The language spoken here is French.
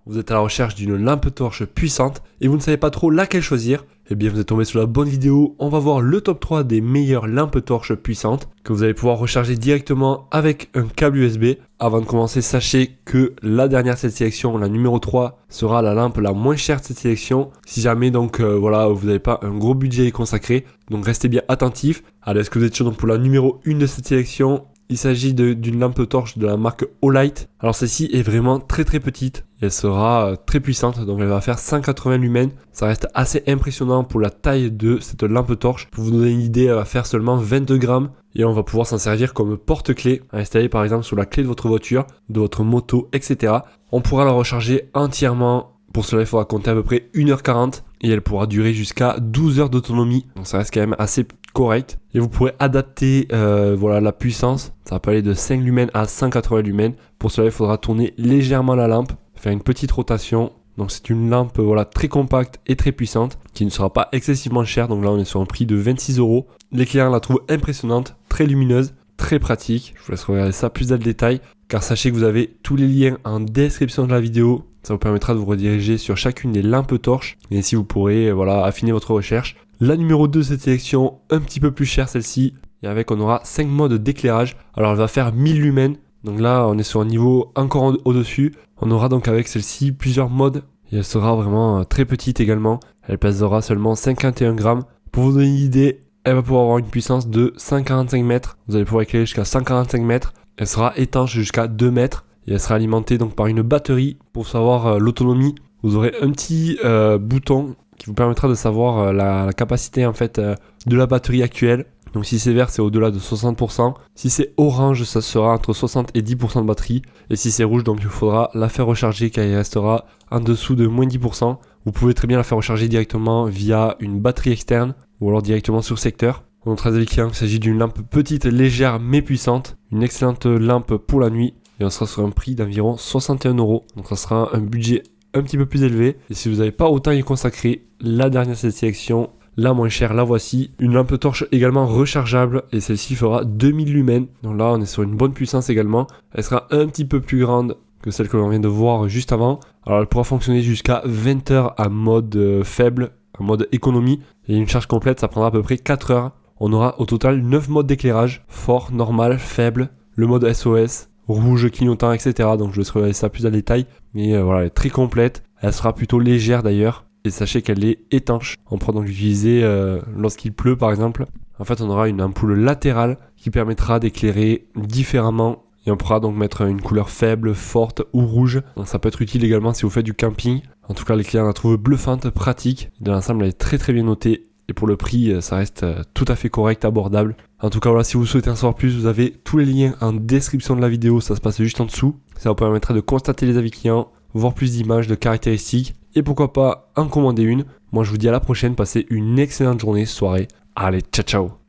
vous êtes à la recherche d'une lampe torche puissante et vous ne savez pas trop laquelle choisir, eh bien vous êtes tombé sur la bonne vidéo. On va voir le top 3 des meilleures lampes torches puissantes que vous allez pouvoir recharger directement avec un câble USB. Avant de commencer, sachez que la dernière de cette sélection, la numéro 3, sera la lampe la moins chère de cette sélection. Si jamais donc voilà, vous n'avez pas un gros budget consacré, donc restez bien attentifs. Allez, est-ce que vous êtes chaud donc pour la numéro 1 de cette sélection? Il s'agit d'une lampe torche de la marque Olight. Alors celle-ci est vraiment très petite et elle sera très puissante, donc elle va faire 180 lumens. Ça reste assez impressionnant pour la taille de cette lampe torche. Pour vous donner une idée, elle va faire seulement 22 grammes et on va pouvoir s'en servir comme porte-clés à installer par exemple sur la clé de votre voiture, de votre moto, etc. On pourra la recharger entièrement. Pour cela, il faudra compter à peu près 1h40 et elle pourra durer jusqu'à 12 heures d'autonomie. Donc ça reste quand même assez correct. Et vous pourrez adapter voilà, la puissance. Ça peut aller de 5 lumens à 180 lumens. Pour cela, il faudra tourner légèrement la lampe, faire une petite rotation. Donc c'est une lampe voilà, très compacte et très puissante qui ne sera pas excessivement chère. Donc là, on est sur un prix de 26 €. Les clients la trouvent impressionnante, très lumineuse, très pratique. Je vous laisse regarder ça plus dans le détail. Car sachez que vous avez tous les liens en description de la vidéo. Ça vous permettra de vous rediriger sur chacune des lampes torches. Et ainsi, vous pourrez voilà, affiner votre recherche. La numéro 2 de cette sélection, un petit peu plus chère celle-ci. Et avec, on aura 5 modes d'éclairage. Alors, elle va faire 1000 lumens. Donc là, on est sur un niveau encore au-dessus. On aura donc avec celle-ci plusieurs modes. Et elle sera vraiment très petite également. Elle pèsera seulement 51 grammes. Pour vous donner une idée, elle va pouvoir avoir une puissance de 145 mètres. Vous allez pouvoir éclairer jusqu'à 145 mètres. Elle sera étanche jusqu'à 2 mètres. Et elle sera alimentée donc par une batterie. Pour savoir l'autonomie, vous aurez un petit bouton qui vous permettra de savoir la capacité en fait de la batterie actuelle. Donc si c'est vert, c'est au-delà de 60%. Si c'est orange, ça sera entre 60 et 10% de batterie. Et si c'est rouge, donc il faudra la faire recharger car il restera en dessous de moins 10%. Vous pouvez très bien la faire recharger directement via une batterie externe ou alors directement sur secteur. On très avec il s'agit d'une lampe petite, légère mais puissante. Une excellente lampe pour la nuit. Et on sera sur un prix d'environ 61 €. Donc ça sera un budget un petit peu plus élevé. Et si vous n'avez pas autant y consacrer, la dernière de cette sélection, la moins chère, la voici. Une lampe torche également rechargeable et celle-ci fera 2000 lumens. Donc là, on est sur une bonne puissance également. Elle sera un petit peu plus grande que celle que l'on vient de voir juste avant. Alors elle pourra fonctionner jusqu'à 20 heures à mode faible, en mode économie. Et une charge complète, ça prendra à peu près 4 heures. On aura au total 9 modes d'éclairage. Fort, normal, faible, le mode SOS, rouge, clignotant, etc. Donc je vais regarder ça plus en détail. Mais voilà, elle est très complète. Elle sera plutôt légère d'ailleurs. Et sachez qu'elle est étanche. On pourra donc l'utiliser lorsqu'il pleut par exemple. En fait, on aura une ampoule latérale qui permettra d'éclairer différemment. Et on pourra donc mettre une couleur faible, forte ou rouge. Donc ça peut être utile également si vous faites du camping. En tout cas, les clients la trouvent bluffante, pratique. De l'ensemble, elle est très bien notée. Et pour le prix, ça reste tout à fait correct, abordable. En tout cas, voilà, si vous souhaitez en savoir plus, vous avez tous les liens en description de la vidéo. Ça se passe juste en dessous. Ça vous permettra de constater les avis clients, voir plus d'images, de caractéristiques. Et pourquoi pas en commander une. Moi, je vous dis à la prochaine. Passez une excellente journée, soirée. Allez, ciao.